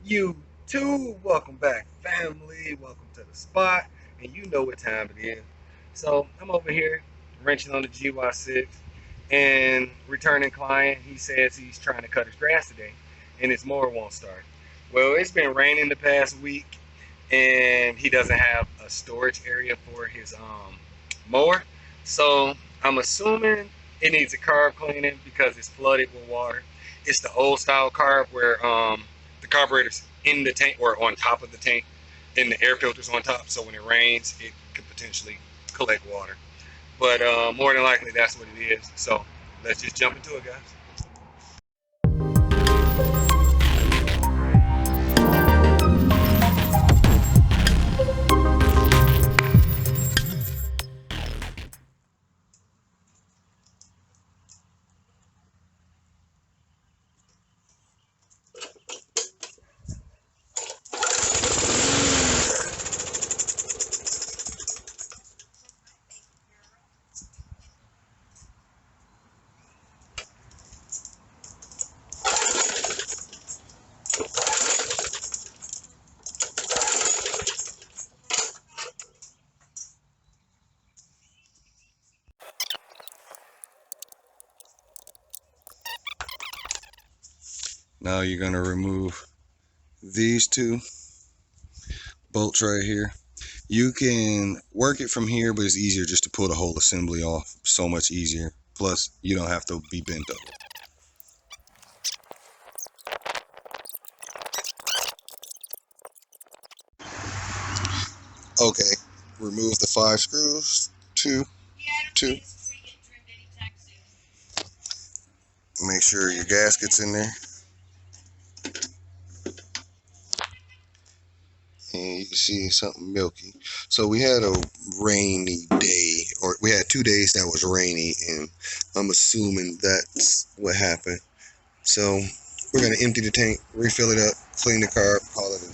YouTube, welcome back, family. Welcome to the spot, and you know what time it is. So I'm over here wrenching on the GY6, and returning client. He says he's trying to cut his grass today, and his mower won't start. Well, it's been raining the past week, and he doesn't have a storage area for his mower. So I'm assuming it needs a carb cleaning because it's flooded with water. It's the old style carb where the carburetor's in the tank or on top of the tank, and the air filter's on top. So when it rains, it could potentially collect water. But more than likely, that's what it is. So let's just jump into it, guys. Now you're going to remove these two bolts right here. You can work it from here, but it's easier just to pull the whole assembly off. So much easier. Plus, you don't have to be bent over. Okay, remove the 5 screws. Two. Make sure your gasket's in there. And you can see something milky. So we had a rainy day, or we had 2 days that was rainy, and I'm assuming that's what happened. So we're gonna empty the tank, refill it up, clean the carb, call it a